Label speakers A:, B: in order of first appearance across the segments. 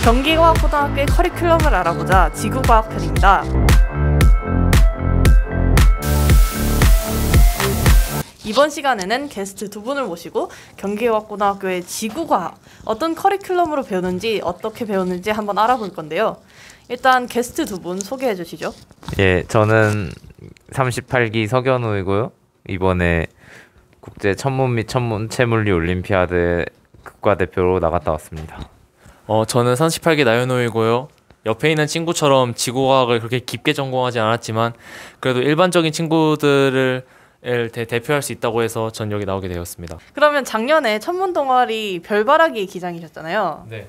A: 경기과학고등학교의 커리큘럼을 알아보자 지구과학 편입니다. 이번 시간에는 게스트 두 분을 모시고 경기과학고등학교의 지구과학 어떤 커리큘럼으로 배우는지 어떻게 배우는지 한번 알아볼 건데요. 일단 게스트 두 분 소개해 주시죠.
B: 예, 저는 38기 서견우이고요. 이번에 국제 천문 및 천문체물리 올림피아드 국가대표로 나갔다 왔습니다.
C: 저는 38기 나연호이고요. 옆에 있는 친구처럼 지구과학을 그렇게 깊게 전공하지 않았지만 그래도 일반적인 친구들을 대표할 수 있다고 해서 전 여기 나오게 되었습니다.
A: 그러면 작년에 천문 동아리 별바라기 기장이셨잖아요.
C: 네.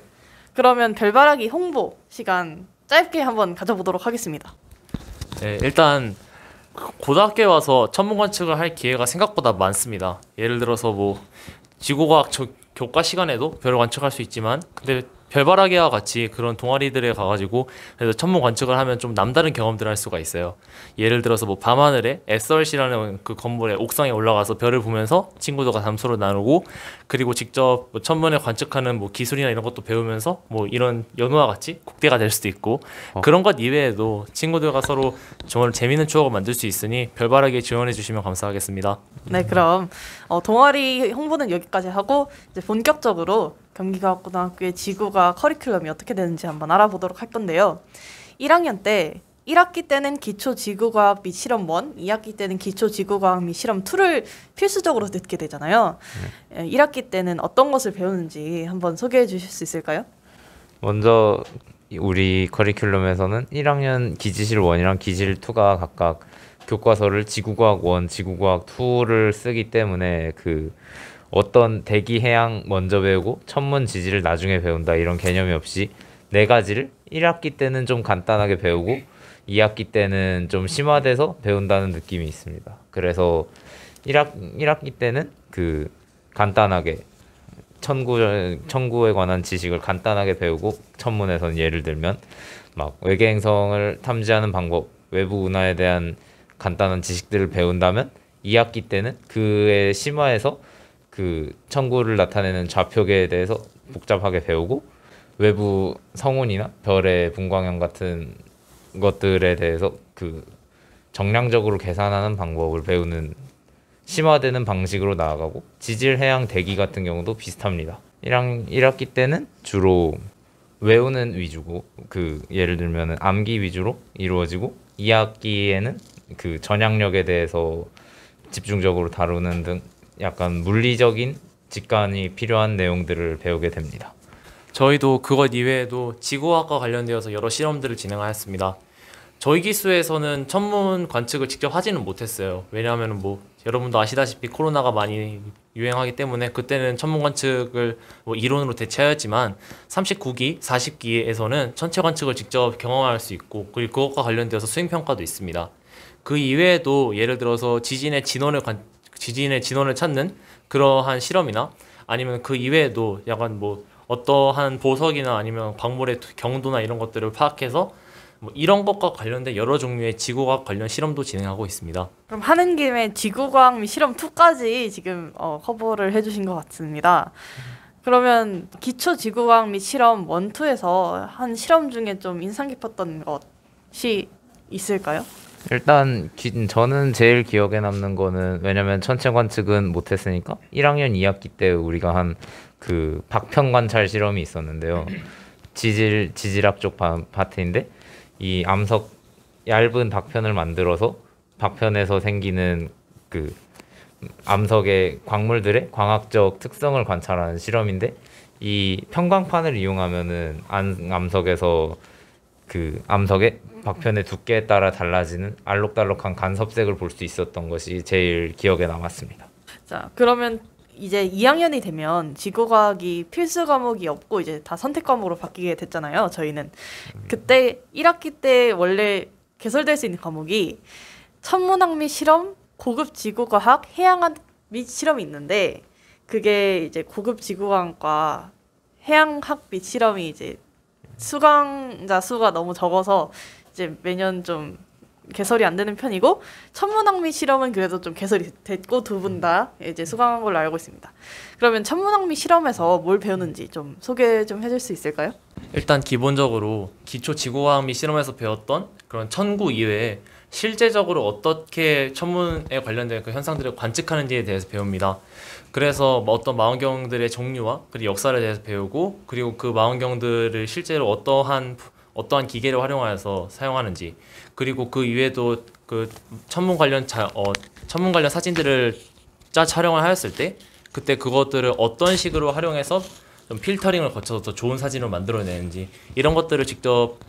A: 그러면 별바라기 홍보 시간 짧게 한번 가져보도록 하겠습니다.
C: 네, 일단 고등학교에 와서 천문 관측을 할 기회가 생각보다 많습니다. 예를 들어서 뭐 지구과학 교과 시간에도 별을 관측할 수 있지만 근데 별바라기와 같이 그런 동아리들에 가가지고 그래서 천문 관측을 하면 좀 남다른 경험들을 할 수가 있어요. 예를 들어서 뭐 밤하늘에 SRC라는 그 건물의 옥상에 올라가서 별을 보면서 친구들과 담소를 나누고 그리고 직접 뭐 천문을 관측하는 뭐 기술이나 이런 것도 배우면서 뭐 이런 연우와 같이 국대가 될 수도 있고 그런 것 이외에도 친구들과 서로 정말 재미있는 추억을 만들 수 있으니 별바라기에 지원해 주시면 감사하겠습니다.
A: 네, 그럼 동아리 홍보는 여기까지 하고 이제 본격적으로 경기과학고등학교의 지구과학 커리큘럼이 어떻게 되는지 한번 알아보도록 할 건데요. 1학년 때 1학기 때는 기초지구과학 및 실험 1, 2학기 때는 기초지구과학 및 실험 2를 필수적으로 듣게 되잖아요. 1학기 때는 어떤 것을 배우는지 한번 소개해 주실 수 있을까요?
B: 먼저 우리 커리큘럼에서는 1학년 기지실 1이랑 기지실 2가 각각 교과서를 지구과학 1, 지구과학 2를 쓰기 때문에 그 어떤 대기 해양 먼저 배우고 천문 지지를 나중에 배운다 이런 개념이 없이 네 가지를 1학기 때는 좀 간단하게 배우고 2학기 때는 좀 심화돼서 배운다는 느낌이 있습니다. 그래서 1학기 때는 그 간단하게 천구에 관한 지식을 간단하게 배우고 천문에서는 예를 들면 막 외계 행성을 탐지하는 방법, 외부 은하에 대한 간단한 지식들을 배운다면 2학기 때는 그에 심화해서 그 천구를 나타내는 좌표계에 대해서 복잡하게 배우고 외부 성운이나 별의 분광형 같은 것들에 대해서 그 정량적으로 계산하는 방법을 배우는 심화되는 방식으로 나아가고 지질 해양 대기 같은 경우도 비슷합니다. 1학기 때는 주로 외우는 위주고 그 예를 들면 암기 위주로 이루어지고 2학기에는 그 전향력에 대해서 집중적으로 다루는 등 약간 물리적인 직관이 필요한 내용들을 배우게 됩니다.
C: 저희도 그것 이외에도 지구과학과 관련되어서 여러 실험들을 진행하였습니다. 저희 기수에서는 천문 관측을 직접 하지는 못했어요. 왜냐하면 뭐 여러분도 아시다시피 코로나가 많이 유행하기 때문에 그때는 천문 관측을 뭐 이론으로 대체하였지만 39기, 40기에서는 천체 관측을 직접 경험할 수 있고 그리고 그것과 관련되어서 수행평가도 있습니다. 그 이외에도 예를 들어서 지진의 진원을 찾는 그러한 실험이나 아니면 그 이외에도 약간 뭐 어떠한 보석이나 아니면 광물의 경도나 이런 것들을 파악해서 뭐 이런 것과 관련된 여러 종류의 지구과학 관련 실험도 진행하고 있습니다.
A: 그럼 하는 김에 지구과학 및 실험 2까지 지금 커버를 해주신 것 같습니다. 그러면 기초 지구과학 및 실험 1, 2에서 한 실험 중에 좀 인상 깊었던 것이 있을까요?
B: 일단 저는 제일 기억에 남는 거는 왜냐면 천체 관측은 못했으니까 1학년 2학기 때 우리가 한 그 박편 관찰 실험이 있었는데요. 지질학 쪽 파트인데 이 암석 얇은 박편을 만들어서 박편에서 생기는 그 암석의 광물들의 광학적 특성을 관찰하는 실험인데 이 편광판을 이용하면은 암석에서 그 암석의 박편의 두께에 따라 달라지는 알록달록한 간섭색을 볼 수 있었던 것이 제일 기억에 남았습니다.
A: 자, 그러면 이제 2학년이 되면 지구과학이 필수 과목이 없고 이제 다 선택 과목으로 바뀌게 됐잖아요. 저희는 그때 1학기 때 원래 개설될 수 있는 과목이 천문학 및 실험, 고급 지구과학, 해양학 및 실험이 있는데 그게 이제 고급 지구과학과 해양학 및 실험이 이제 수강자 수가 너무 적어서 이제 매년 좀 개설이 안 되는 편이고 천문학 및 실험은 그래도 좀 개설이 됐고 두 분 다 이제 수강한 걸로 알고 있습니다. 그러면 천문학 및 실험에서 뭘 배우는지 좀 소개 좀 해줄 수 있을까요?
C: 일단 기본적으로 기초 지구과학 및 실험에서 배웠던 그런 천구 이외에 실제적으로 어떻게 천문에 관련된 그 현상들을 관측하는지에 대해서 배웁니다. 그래서 뭐 어떤 망원경들의 종류와 그리고 역사를 대해서 배우고, 그리고 그 망원경들을 실제로 어떠한 기계를 활용하여서 사용하는지, 그리고 그 이외에도 그 천문 관련 사진들을 촬영을 하였을 때 그때 그것들을 어떤 식으로 활용해서 좀 필터링을 거쳐서 더 좋은 사진을 만들어내는지, 이런 것들을 직접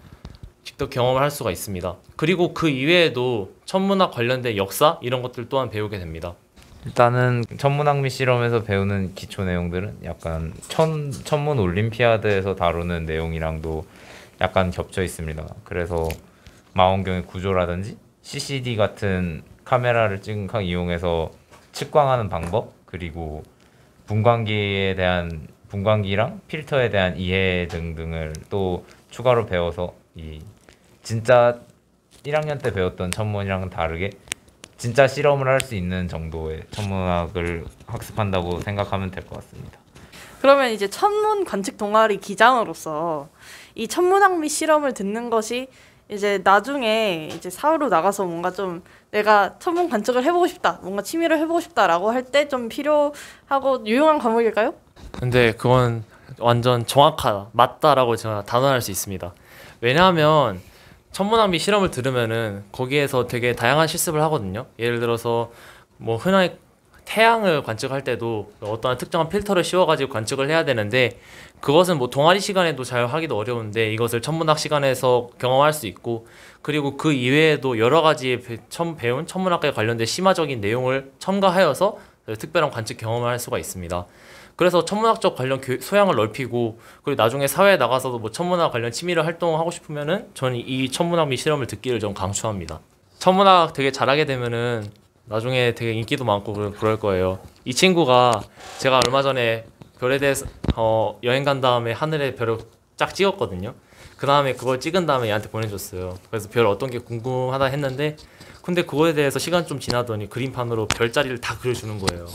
C: 경험을 할 수가 있습니다. 그리고 그 이외에도 천문학 관련된 역사 이런 것들 또한 배우게 됩니다.
B: 일단은 천문학 및 실험에서 배우는 기초 내용들은 약간 천문 올림피아드에서 다루는 내용이랑도 약간 겹쳐 있습니다. 그래서 망원경의 구조라든지 CCD 같은 카메라를 찡긋 이용해서 측광하는 방법, 그리고 분광기랑 필터에 대한 이해 등등을 또 추가로 배워서 이 진짜 1학년 때 배웠던 천문이랑은 다르게 진짜 실험을 할 수 있는 정도의 천문학을 학습한다고 생각하면 될 것 같습니다.
A: 그러면 이제 천문 관측 동아리 기장으로서 이 천문학 및 실험을 듣는 것이 이제 나중에 이제 사회로 나가서 뭔가 좀 내가 천문 관측을 해보고 싶다, 뭔가 취미를 해보고 싶다라고 할 때 좀 필요하고 유용한 과목일까요?
C: 근데 그건 완전 정확하다, 맞다라고 제가 단언할 수 있습니다. 왜냐하면 천문학 및 실험을 들으면은 거기에서 되게 다양한 실습을 하거든요. 예를 들어서 뭐 흔하게 태양을 관측할 때도 어떠한 특정한 필터를 씌워가지고 관측을 해야 되는데, 그것은 뭐 동아리 시간에도 잘 하기도 어려운데 이것을 천문학 시간에서 경험할 수 있고, 그리고 그 이외에도 여러 가지 배운 천문학에 관련된 심화적인 내용을 첨가하여서 특별한 관측 경험을 할 수가 있습니다. 그래서 천문학적 관련 소양을 넓히고, 그리고 나중에 사회에 나가서도 뭐 천문학 관련 취미를 활동하고 싶으면은 저는 이 천문학 및 실험을 듣기를 좀 강추합니다. 천문학 되게 잘하게 되면은 나중에 되게 인기도 많고 그럴 거예요. 이 친구가 제가 얼마 전에 별에 대해서 여행 간 다음에 하늘에 별을 쫙 찍었거든요. 그 다음에 그걸 찍은 다음에 얘한테 보내줬어요. 그래서 별 어떤 게 궁금하다 했는데, 근데 그거에 대해서 시간 좀 지나더니 그림판으로 별자리를 다 그려주는 거예요.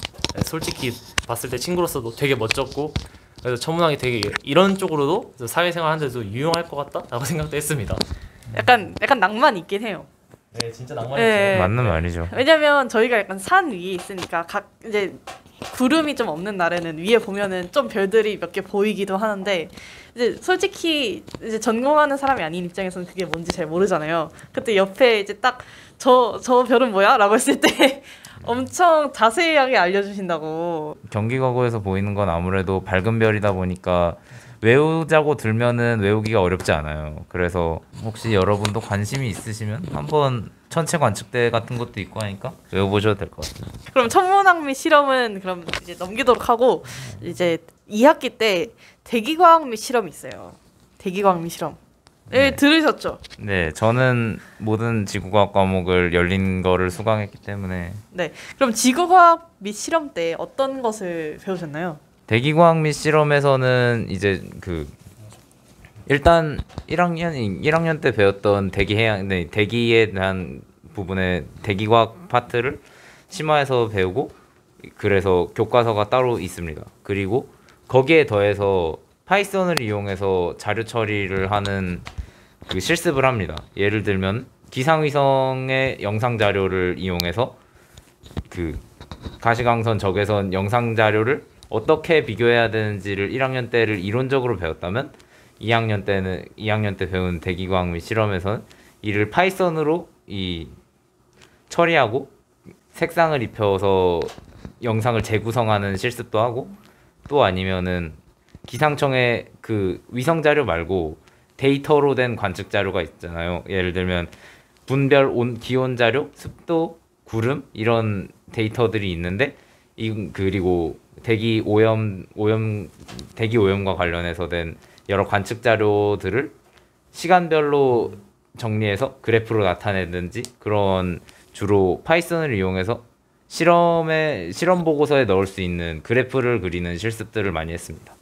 C: 솔직히 봤을 때 친구로서도 되게 멋졌고, 그래서 천문학이 되게 이런 쪽으로도 사회생활 하는데도 유용할 것 같다라고 생각도 했습니다.
A: 약간 낭만 있긴 해요.
C: 네, 진짜 낭만이죠.
A: 네.
B: 맞는 말이죠.
A: 왜냐면 저희가 약간 산 위에 있으니까 이제 구름이 좀 없는 날에는 위에 보면은 좀 별들이 몇 개 보이기도 하는데, 이제 솔직히 이제 전공하는 사람이 아닌 입장에서는 그게 뭔지 잘 모르잖아요. 그때 옆에 이제 딱 저 별은 뭐야? 라고 했을 때 엄청 자세하게 알려주신다고.
B: 경기과거에서 보이는 건 아무래도 밝은 별이다 보니까 외우자고 들면은 외우기가 어렵지 않아요. 그래서 혹시 여러분도 관심이 있으시면 한번 천체 관측대 같은 것도 있고 하니까 외워보셔도 될 것 같아요.
A: 그럼 천문학 및 실험은 그럼 이제 넘기도록 하고, 이제 2학기 때 대기과학 및 실험이 있어요. 대기과학 및 실험. 네, 들으셨죠?
B: 네, 저는 모든 지구과학 과목을 열린 거를 수강했기 때문에.
A: 네. 그럼 지구과학 및 실험 때 어떤 것을 배우셨나요?
B: 대기과학 및 실험에서는 이제 일단 1학년 때 배웠던 대기에 대한 부분의 대기과학 파트를 심화해서 배우고, 그래서 교과서가 따로 있습니다. 그리고 거기에 더해서 파이썬을 이용해서 자료 처리를 하는 그 실습을 합니다. 예를 들면 기상위성의 영상 자료를 이용해서 그 가시광선, 적외선 영상 자료를 어떻게 비교해야 되는지를 1학년 때를 이론적으로 배웠다면, 2학년 때 배운 대기과학 및 실험에서는 이를 파이썬으로 처리하고 색상을 입혀서 영상을 재구성하는 실습도 하고, 또 아니면은 기상청의 그 위성 자료 말고 데이터로 된 관측 자료가 있잖아요. 예를 들면 분별 기온 자료, 습도, 구름 이런 데이터들이 있는데, 그리고 대기 오염과 관련해서 된 여러 관측 자료들을 시간별로 정리해서 그래프로 나타내든지, 그런 주로 파이썬을 이용해서 실험 보고서에 넣을 수 있는 그래프를 그리는 실습들을 많이 했습니다.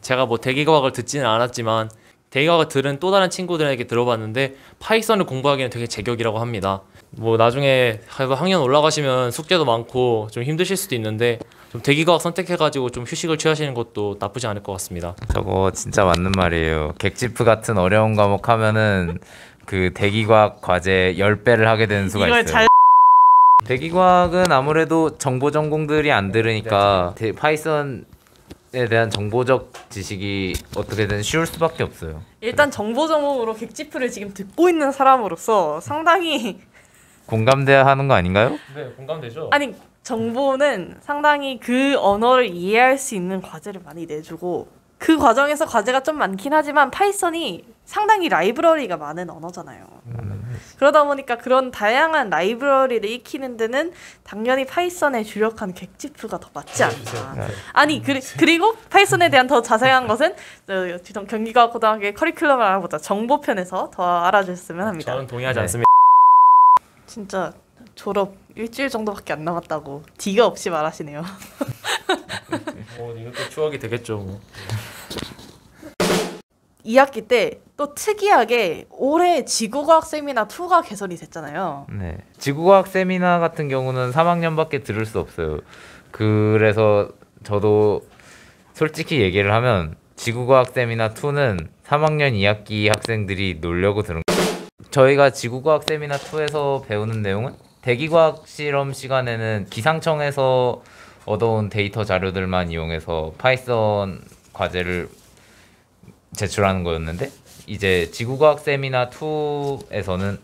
C: 제가 뭐 대기과학을 듣지는 않았지만 대기과학을 들은 또 다른 친구들에게 들어봤는데 파이썬을 공부하기는 되게 제격이라고 합니다. 뭐 나중에 학년 올라가시면 숙제도 많고 좀 힘드실 수도 있는데 좀 대기과학 선택해가지고 좀 휴식을 취하시는 것도 나쁘지 않을 것 같습니다.
B: 저거 진짜 맞는 말이에요. 객지프 같은 어려운 과목 하면은 그 대기과학 과제 10배를 하게 되는 수가
A: 이걸
B: 있어요.
A: 잘
B: 대기과학은 아무래도 정보 전공들이 안 들으니까 파이썬에 대한 정보적 지식이 어떻게든 쉬울 수밖에 없어요.
A: 일단 정보 전공으로 객지프를 지금 듣고 있는 사람으로서 상당히
B: 공감돼야 하는 거 아닌가요?
C: 네, 공감되죠.
A: 아니 정보는 상당히 그 언어를 이해할 수 있는 과제를 많이 내주고 그 과정에서 과제가 좀 많긴 하지만 파이썬이 상당히 라이브러리가 많은 언어잖아요. 그러다 보니까 그런 다양한 라이브러리를 익히는 데는 당연히 파이썬에 주력한 객지프가 더 맞지 않나. 아니 그리고 파이썬에 대한 더 자세한 것은 경기과학고등학교의 커리큘럼을 알아보자 정보편에서 더 알아주셨으면 합니다.
C: 저는 동의하지
B: 네.
C: 않습니다.
A: 진짜 졸업 일주일 정도밖에 안 남았다고 D가 없이 말하시네요.
C: 이것도 추억이 되겠죠. 뭐.
A: 2학기 때 또 특이하게 올해 지구과학 세미나 2가 개설이 됐잖아요.
B: 네. 지구과학 세미나 같은 경우는 3학년밖에 들을 수 없어요. 그래서 저도 솔직히 얘기를 하면 지구과학 세미나 2는 3학년 2학기 학생들이 놀려고 들은 거예요. 저희가 지구과학 세미나 2에서 배우는 내용은 대기과학 실험 시간에는 기상청에서 얻어온 데이터 자료들만 이용해서 파이썬 과제를 제출하는 거였는데 이제 지구과학 세미나 2에서는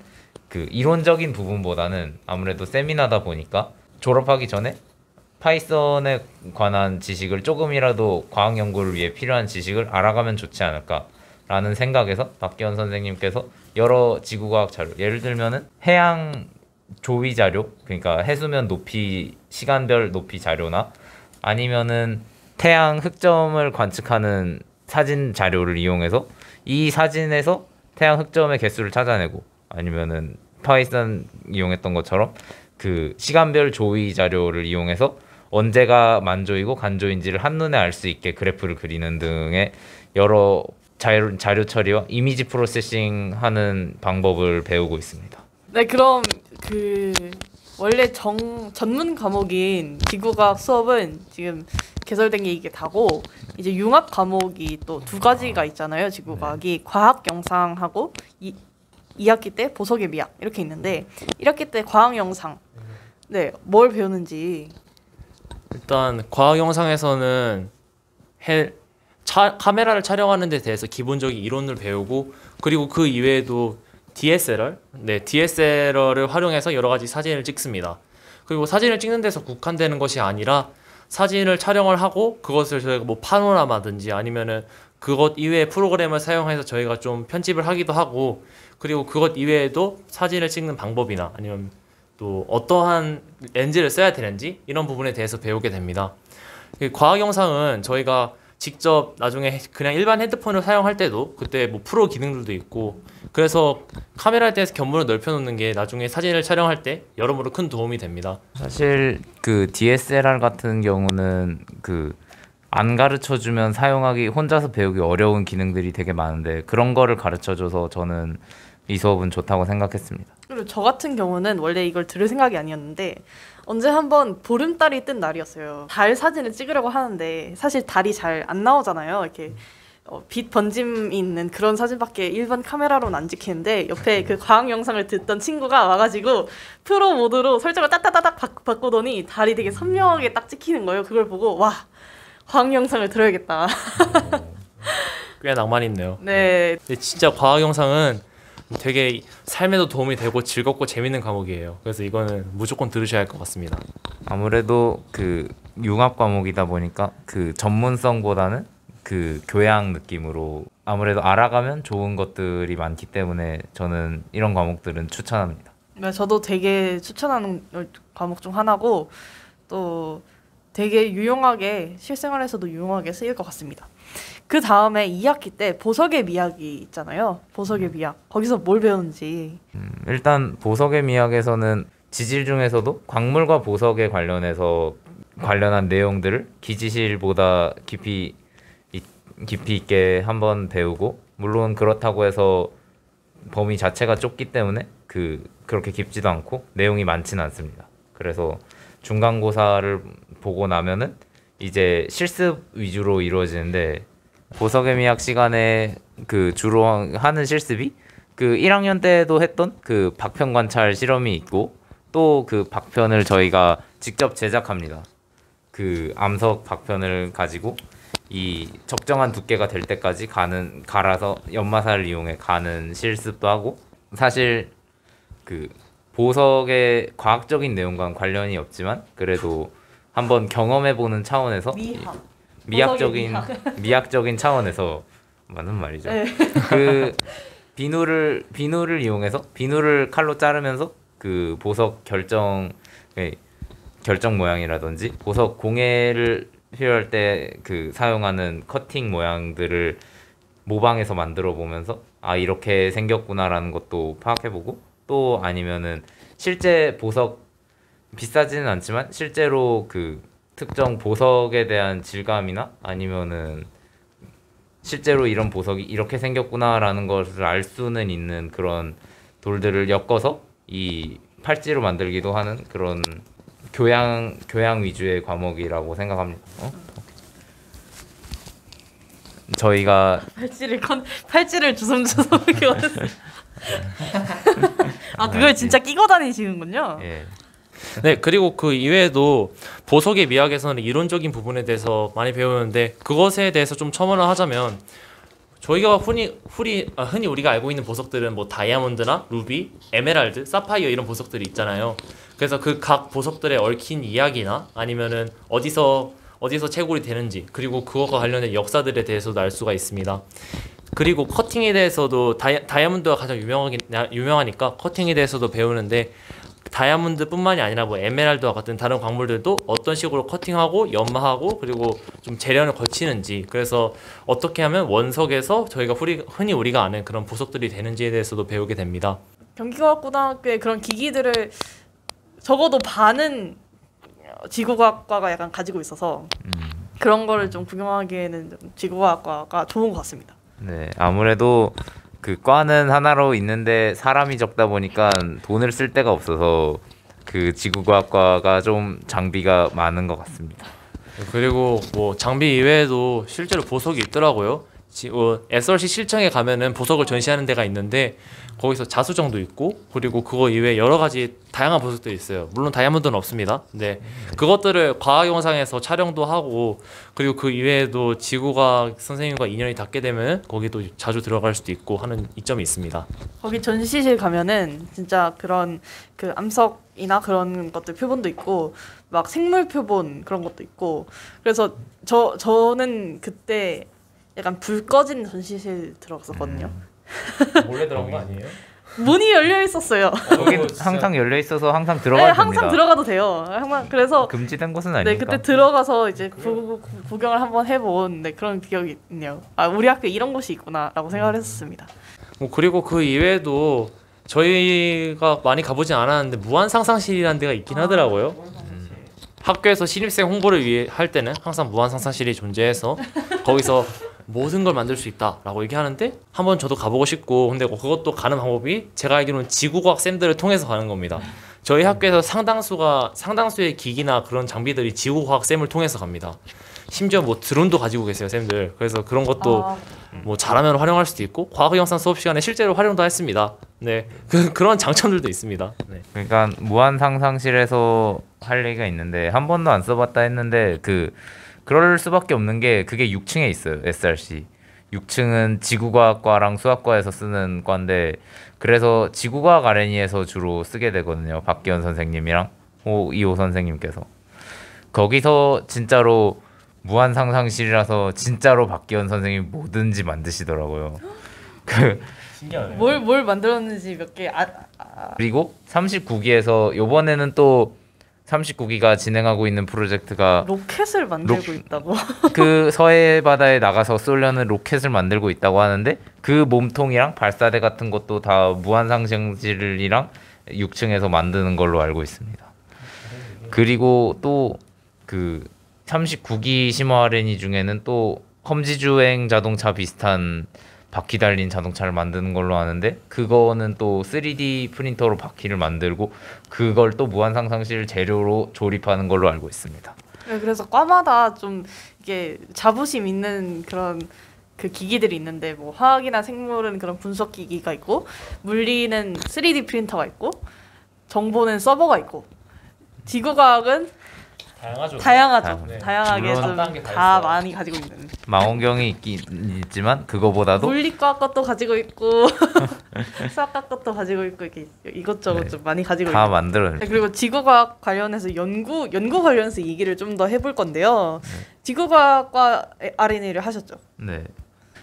B: 그 이론적인 부분보다는 아무래도 세미나다 보니까 졸업하기 전에 파이썬에 관한 지식을 조금이라도 과학 연구를 위해 필요한 지식을 알아가면 좋지 않을까라는 생각에서 박기원 선생님께서 여러 지구과학 자료, 예를 들면은 해양 조위 자료, 그러니까 해수면 높이, 시간별 높이 자료나 아니면은 태양 흑점을 관측하는 사진 자료를 이용해서 이 사진에서 태양 흑점의 개수를 찾아내고 아니면은 파이썬 이용했던 것처럼 그 시간별 조위 자료를 이용해서 언제가 만조이고 간조인지를 한눈에 알 수 있게 그래프를 그리는 등의 여러 자료 처리와 이미지 프로세싱 하는 방법을 배우고 있습니다.
A: 네, 그럼 그 원래 전문 과목인 지구과학 수업은 지금 개설된 게 이게 다고 이제 융합 과목이 또 두 가지가 있잖아요. 지구과학이 과학 영상하고 2학기 때 보석의 미학 이렇게 있는데 1학기 때 과학 영상 네, 뭘 배우는지
C: 일단 과학 영상에서는 카메라를 촬영하는 데 대해서 기본적인 이론을 배우고 그리고 그 이외에도 DSLR을 활용해서 여러 가지 사진을 찍습니다. 그리고 사진을 찍는 데서 국한되는 것이 아니라 사진을 촬영을 하고 그것을 저희가 뭐 파노라마든지 아니면은 그것 이외의 프로그램을 사용해서 저희가 좀 편집을 하기도 하고 그리고 그것 이외에도 사진을 찍는 방법이나 아니면 또 어떠한 렌즈를 써야 되는지 이런 부분에 대해서 배우게 됩니다. 과학 영상은 저희가 직접 나중에 그냥 일반 핸드폰을 사용할 때도 그때 뭐 프로 기능들도 있고 그래서 카메라에 대해서 견문을 넓혀놓는 게 나중에 사진을 촬영할 때 여러모로 큰 도움이 됩니다.
B: 사실 그 DSLR 같은 경우는 그 안 가르쳐주면 사용하기 혼자서 배우기 어려운 기능들이 되게 많은데 그런 거를 가르쳐줘서 저는 이 수업은 좋다고 생각했습니다.
A: 그리고 저 같은 경우는 원래 이걸 들을 생각이 아니었는데 언제 한번 보름달이 뜬 날이었어요. 달 사진을 찍으려고 하는데 사실 달이 잘 안 나오잖아요. 이렇게 빛 번짐이 있는 그런 사진밖에 일반 카메라로는 안 찍히는데 옆에 그 과학 영상을 듣던 친구가 와가지고 프로 모드로 설정을 따따따닥 바꾸더니 달이 되게 선명하게 딱 찍히는 거예요. 그걸 보고 와 과학 영상을 들어야겠다.
C: 꽤 낭만 있네요.
A: 네.
C: 근데 진짜 과학 영상은 되게 삶에도 도움이 되고 즐겁고 재밌는 과목이에요. 그래서 이거는 무조건 들으셔야 할 것 같습니다.
B: 아무래도 그 융합 과목이다 보니까 그 전문성보다는 그 교양 느낌으로 아무래도 알아가면 좋은 것들이 많기 때문에 저는 이런 과목들은 추천합니다.
A: 네, 저도 되게 추천하는 과목 중 하나고 또 되게 유용하게 실생활에서도 유용하게 쓰일 것 같습니다. 그 다음에 2학기 때 보석의 미학이 있잖아요. 보석의 미학. 거기서 뭘 배우는지.
B: 일단 보석의 미학에서는 지질 중에서도 광물과 보석에 관련한 내용들을 기지실보다 깊이 있게 한번 배우고 물론 그렇다고 해서 범위 자체가 좁기 때문에 그렇게 깊지도 않고 내용이 많지는 않습니다. 그래서 중간고사를 보고 나면은 이제 실습 위주로 이루어지는데 보석의 미학 시간에 그 주로 하는 실습이 그 1학년 때도 했던 그 박편 관찰 실험이 있고 또 그 박편을 저희가 직접 제작합니다. 그 암석 박편을 가지고 이 적정한 두께가 될 때까지 갈아서 연마사를 이용해 가는 실습도 하고 사실 그 보석의 과학적인 내용과는 관련이 없지만 그래도 한번 경험해보는 차원에서
A: 미학.
B: 미학적인 차원에서 맞는 말이죠.
A: 네.
B: 그 비누를 이용해서 비누를 칼로 자르면서 그 보석 결정 모양이라든지 보석 공예를 필요할 때 그 사용하는 커팅 모양들을 모방해서 만들어 보면서 아 이렇게 생겼구나라는 것도 파악해보고 또 아니면은 실제 보석 비싸지는 않지만 실제로 그 특정 보석에 대한 질감이나 아니면은 실제로 이런 보석이 이렇게 생겼구나라는 것을 알 수는 있는 그런 돌들을 엮어서 이 팔찌로 만들기도 하는 그런 교양 위주의 과목이라고 생각합니다. 저희가
A: 팔찌를 주섬주섬 이렇게 원했어요. 아 그걸 진짜 끼고 다니시는군요.
B: 예.
C: 네, 그리고 그 이외에도 보석의 미학에서는 이론적인 부분에 대해서 많이 배우는데 그것에 대해서 좀 첨언을 하자면 저희가 흔히 우리가 알고 있는 보석들은 뭐 다이아몬드나 루비, 에메랄드, 사파이어 이런 보석들이 있잖아요. 그래서 그 각 보석들의 얽힌 이야기나 아니면은 어디서 채굴이 되는지 그리고 그것과 관련된 역사들에 대해서도 알 수가 있습니다. 그리고 커팅에 대해서도 다이아몬드가 가장 유명하니까 커팅에 대해서도 배우는데 다이아몬드뿐만이 아니라 뭐 에메랄드와 같은 다른 광물들도 어떤 식으로 커팅하고 연마하고 그리고 좀 재련을 거치는지 그래서 어떻게 하면 원석에서 저희가 흔히 우리가 아는 그런 보석들이 되는지에 대해서도 배우게 됩니다.
A: 경기과학고등학교의 그런 기기들을 적어도 반은 지구과학과가 약간 가지고 있어서 그런 거를 좀 구경하기에는 좀 지구과학과가 좋은 것 같습니다.
B: 네, 아무래도 그 과는 하나로 있는데 사람이 적다 보니까 돈을 쓸 데가 없어서 그 지구과학과가 좀 장비가 많은 것 같습니다.
C: 그리고 뭐 장비 이외에도 실제로 보석이 있더라고요. SRC 실청에 가면은 보석을 전시하는 데가 있는데 거기서 자수정도 있고 그리고 그거 이외에 여러 가지 다양한 보석들이 있어요. 물론 다이아몬드는 없습니다. 네, 그것들을 과학 영상에서 촬영도 하고 그리고 그 이외에도 지구과학 선생님과 인연이 닿게 되면 거기도 자주 들어갈 수도 있고 하는 이점이 있습니다.
A: 거기 전시실 가면은 진짜 그런 그 암석이나 그런 것들 표본도 있고 막 생물 표본 그런 것도 있고 그래서 저는 그때 약간 불 꺼진 전시실 들어갔었거든요.
C: 몰래 들어간 거 아니에요?
A: 문이 열려 있었어요.
B: 거긴 항상 열려 있어서 항상 들어가도
A: 네,
B: 됩니다.
A: 항상 들어가도 돼요. 항상 그래서
B: 금지된 곳은
A: 네
B: 아니니까.
A: 그때 들어가서 이제 구경을 한번 해본 그런 기억이 있네요. 아 우리 학교 이런 곳이 있구나라고 생각을 했었습니다.
C: 뭐 그리고 그 이외에도 저희가 많이 가보진 않았는데 무한상상실이라는 데가 있긴 하더라고요. 학교에서 신입생 홍보를 위해 할 때는 항상 무한상상실이 존재해서 거기서 모든 걸 만들 수 있다라고 얘기하는데 한번 저도 가보고 싶고 근데 그것도 가는 방법이 제가 알기로는 지구과학 쌤들을 통해서 가는 겁니다. 저희 학교에서 상당수의 기기나 그런 장비들이 지구과학 쌤을 통해서 갑니다. 심지어 뭐 드론도 가지고 계세요 쌤들. 그래서 그런 것도 뭐 잘하면 활용할 수도 있고 과학 영상 수업 시간에 실제로 활용도 했습니다. 네, 그런 장점들도 있습니다. 네.
B: 그러니까 무한 상상실에서 할 얘기가 있는데 한 번도 안 써봤다 했는데 그럴 수밖에 없는 게 그게 6층에 있어요. SRC 6층은 지구과학과랑 수학과에서 쓰는 과인데 그래서 지구과학 R&E에서 주로 쓰게 되거든요. 박기현 선생님이랑 이호 선생님께서 거기서 진짜로 무한 상상실이라서 진짜로 박기현 선생님이 뭐든지 만드시더라고요.
C: 신기하네요.
A: 뭘 만들었는지 몇 개
B: 그리고 39기에서 요번에는 또 39기가 진행하고 있는 프로젝트가
A: 로켓을 만들고 있다고.
B: 그 서해 바다에 나가서 쏘려는 로켓을 만들고 있다고 하는데 그 몸통이랑 발사대 같은 것도 다 무한 상상실이랑 6층에서 만드는 걸로 알고 있습니다. 그리고 또 그 39기 심화 R&E 중에는 또 험지주행 자동차 비슷한 바퀴 달린 자동차를 만드는 걸로 아는데 그거는 또 3D 프린터로 바퀴를 만들고 그걸 또 무한상상실 재료로 조립하는 걸로 알고 있습니다.
A: 네, 그래서 과마다 좀 이게 자부심 있는 그런 그 기기들이 있는데 뭐 화학이나 생물은 그런 분석 기기가 있고 물리는 3D 프린터가 있고 정보는 서버가 있고 지구과학은
C: 다양하죠.
A: 다양하죠.
C: 네.
A: 다양하게
B: 물론
A: 좀
C: 다른 게다
A: 다
C: 있어요.
A: 많이 가지고 있는.
B: 망원경이 있지만 그거보다도
A: 물리과 것도 가지고 있고 수학과 것도 가지고 있고 이렇게 이것저것
B: 네.
A: 좀 많이 가지고
B: 다
A: 있는.
B: 만들어요.
A: 네, 그리고 지구과학 관련해서 연구 관련해서 얘기를 좀 더 해볼 건데요. 지구과학과 R&A를 하셨죠?
B: 네.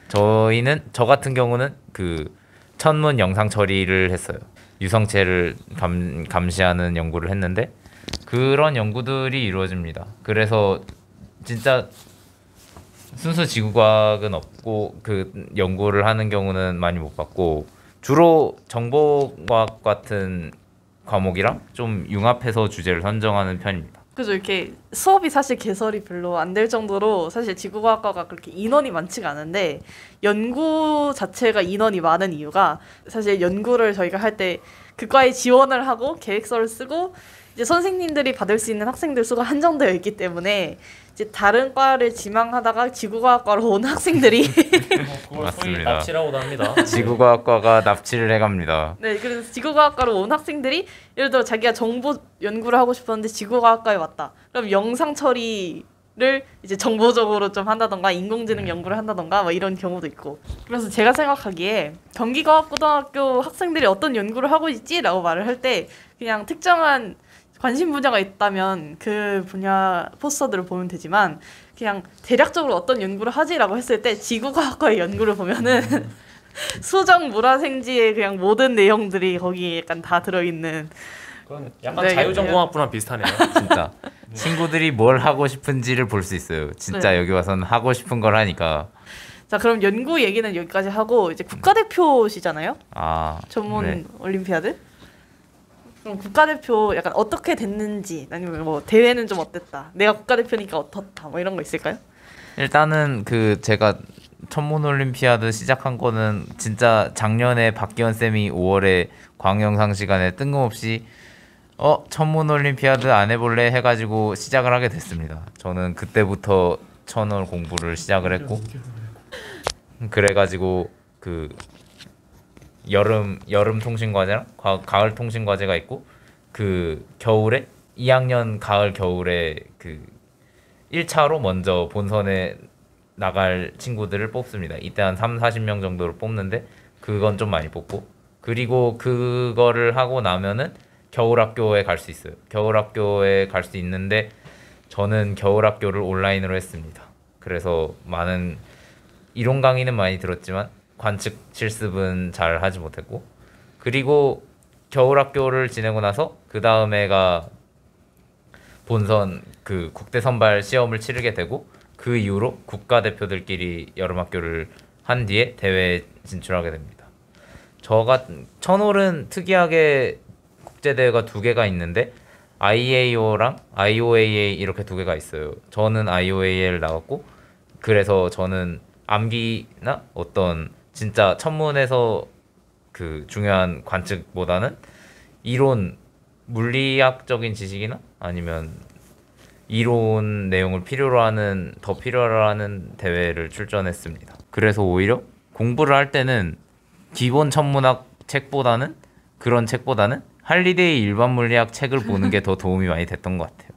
B: 저 같은 경우는 그 천문 영상 처리를 했어요. 유성체를 감시하는 연구를 했는데 그런 연구들이 이루어집니다. 그래서 진짜 순수 지구과학은 없고 그 연구를 하는 경우는 많이 못 봤고 주로 정보과학 같은 과목이랑 좀 융합해서 주제를 선정하는 편입니다.
A: 그죠. 이렇게 수업이 사실 개설이 별로 안 될 정도로 사실 지구과학과가 그렇게 인원이 많지가 않은데 연구 자체가 인원이 많은 이유가 사실 연구를 저희가 할 때 그 과에 지원을 하고 계획서를 쓰고 이제 선생님들이 받을 수 있는 학생들 수가 한정되어 있기 때문에 이제 다른 과를 지망하다가 지구과학과로 온 학생들이
C: 그걸 소위
B: 맞습니다.
C: 납치라고도 합니다.
B: 지구과학과가 납치를 해갑니다.
A: 네, 그래서 지구과학과로 온 학생들이 예를 들어 자기가 정보 연구를 하고 싶었는데 지구과학과에 왔다. 그럼 영상 처리를 이제 정보적으로 좀 한다던가 인공지능 연구를 한다던가 뭐 이런 경우도 있고. 그래서 제가 생각하기에 경기과학고등학교 학생들이 어떤 연구를 하고 있지라고 말을 할 때 그냥 특정한 관심 분야가 있다면 그 분야 포스터들을 보면 되지만 그냥 대략적으로 어떤 연구를 하지라고 했을 때 지구과학과의 연구를 보면은 수정 물화생지의 그냥 모든 내용들이 거기에 약간 다 들어있는.
C: 그건 약간
A: 네,
C: 자유전공학부랑 비슷하네요.
B: 진짜 친구들이 뭘 하고 싶은지를 볼 수 있어요. 진짜
A: 네.
B: 여기 와서는 하고 싶은 걸 하니까.
A: 자, 그럼 연구 얘기는 여기까지 하고 이제 국가대표시잖아요.
B: 아,
A: 전문
B: 네.
A: 올림피아드. 그럼 국가대표 약간 어떻게 됐는지 아니면 뭐 대회는 좀 어땠다. 내가 국가대표니까 어떻다. 뭐 이런 거 있을까요?
B: 일단은 그 제가 천문 올림피아드 시작한 거는 진짜 작년에 박기현 쌤이 5월에 광영상 시간에 뜬금없이 천문 올림피아드 안 해볼래 해가지고 시작을 하게 됐습니다. 저는 그때부터 천월 공부를 시작을 했고 그래가지고 그 여름 통신 과제랑 가을 통신 과제가 있고 그 겨울에 2학년 가을 겨울에 그 1차로 먼저 본선에 나갈 친구들을 뽑습니다. 이때 한 3, 40명 정도를 뽑는데 그건 좀 많이 뽑고 그리고 그거를 하고 나면은 겨울학교에 갈 수 있어요. 겨울학교에 갈 수 있는데 저는 겨울학교를 온라인으로 했습니다. 그래서 많은 이론 강의는 많이 들었지만 관측 실습은 잘 하지 못했고 그리고 겨울학교를 지내고 나서 그 다음에가 본선 그 국대 선발 시험을 치르게 되고 그 이후로 국가대표들끼리 여름학교를 한 뒤에 대회에 진출하게 됩니다. 천홀은 특이하게 국제대회가 2개가 있는데 IAO랑 IOAA 이렇게 2개가 있어요. 저는 IOAA를 나갔고 그래서 저는 암기나 어떤 진짜 천문에서 그 중요한 관측보다는 이론 물리학적인 지식이나 아니면 이론 내용을 더 필요로 하는 대회를 출전했습니다. 그래서 오히려 공부를 할 때는 기본 천문학 책보다는 할리데이 일반 물리학 책을 보는 게 더 도움이 많이 됐던 것 같아요.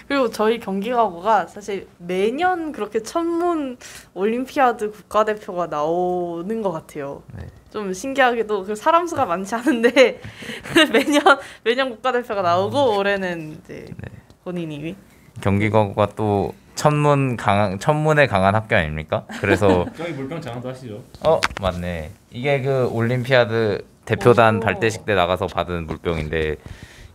A: 그리고 저희 경기가고가 사실 매년 그렇게 천문 올림피아드 국가대표가 나오는 것 같아요.
B: 네.
A: 좀 신기하게도 그 사람 수가 많지 않은데 매년 국가대표가 나오고 올해는 이제 본인이
B: 경기과가 또 천문에 강한 학교 아닙니까? 그래서
D: 저희 물병 장도 하시죠.
B: 맞네. 이게 그 올림피아드 대표단
A: 오.
B: 발대식 때 나가서 받은 물병인데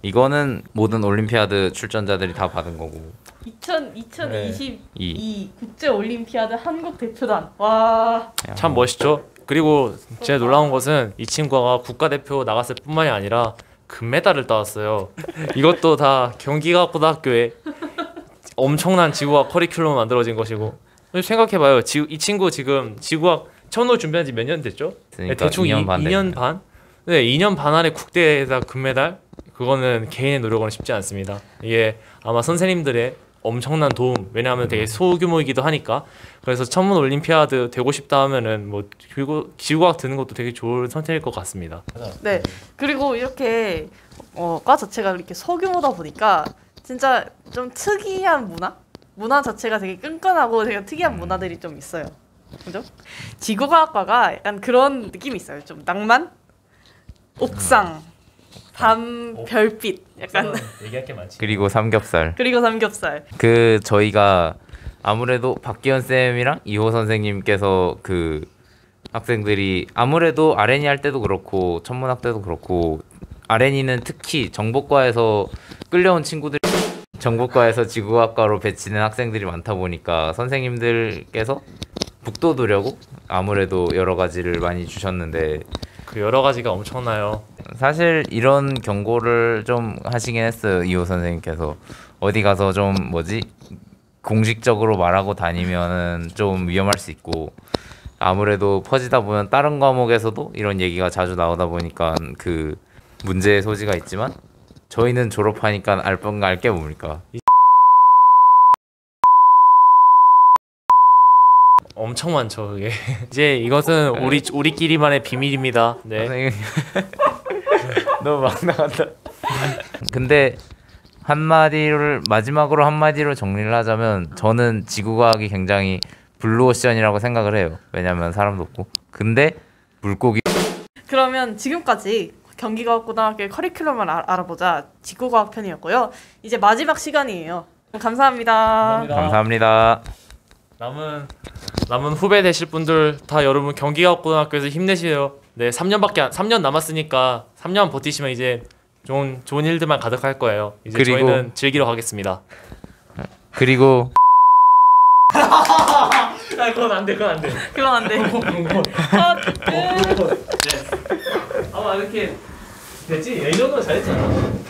B: 이거는 모든 올림피아드 출전자들이 다 받은 거고
A: 2022 국제 올림피아드 한국 대표단. 와.
C: 참 멋있죠. 그리고 제일 놀라운 것은 이 친구가 국가대표 나갔을 뿐만이 아니라 금메달을 따왔어요. 이것도 다 경기과학고등학교에 엄청난 지구과학 커리큘럼 만들어진 것이고 생각해봐요. 이 친구 지금 지구학 천호 준비한 지 몇 년 됐죠?
B: 그러니까
C: 대충
B: 2년 반
C: 2년 반? 네, 2년 반 안에 국대에다 금메달? 그거는 개인의 노력은 쉽지 않습니다. 이게 아마 선생님들의 엄청난 도움, 왜냐하면 되게 소규모이기도 하니까. 그래서 천문 올림피아드 되고 싶다 하면은 뭐 지구과학 듣는 것도 되게 좋은 선택일 것 같습니다.
A: 네. 그리고 이렇게 과 자체가 이렇게 소규모다 보니까 진짜 좀 특이한 문화 자체가 되게 끈끈하고 되게 특이한 문화들이 좀 있어요. 그죠? 지구과학과가 약간 그런 느낌이 있어요. 좀 낭만, 옥상, 밤, 별빛, 약간
C: 얘기할 게 많지.
B: 그리고 삼겹살.
A: 그리고 삼겹살.
B: 그 저희가 아무래도 박기현 쌤이랑 이호 선생님께서 그 학생들이 아무래도 RNE 할 때도 그렇고 천문학 때도 그렇고 RNE는 특히 정보과에서 끌려온 친구들 정보과에서 지구학과로 배치된 학생들이 많다 보니까 선생님들께서 북돋우려고 아무래도 여러 가지를 많이 주셨는데
C: 그 여러 가지가 엄청나요.
B: 사실 이런 경고를 좀 하시긴 했어요. 이호 선생님께서 어디 가서 좀 공식적으로 말하고 다니면은 좀 위험할 수 있고 아무래도 퍼지다 보면 다른 과목에서도 이런 얘기가 자주 나오다 보니까 그 문제의 소지가 있지만 저희는 졸업하니까 알 게 뭡니까?
C: 엄청 많죠, 그게. 이제 이것은 우리끼리만의 비밀입니다. 네.
B: 선생님 너무 막 나간다. 근데 마지막으로 한마디로 정리를 하자면 저는 지구과학이 굉장히 블루오션이라고 생각을 해요. 왜냐면 사람도 없고. 근데 물고기.
A: 그러면 지금까지 경기과학고등학교의 커리큘럼을 알아보자 지구과학 편이었고요. 이제 마지막 시간이에요. 감사합니다.
B: 감사합니다.
C: 남은 후배 되실 분들 다 여러분 경기과학고등학교에서 힘내세요. 네, 3년 남았으니까 3년 버티시면 이제 좋은 일들만 가득할 거예요. 이제
B: 그리고
C: 저희는 즐기러 가겠습니다.
B: 그리고
C: 그건 안 돼.
A: 그럼 안 돼.
C: 아마 이렇게 됐지? 이 정도는 잘했잖아.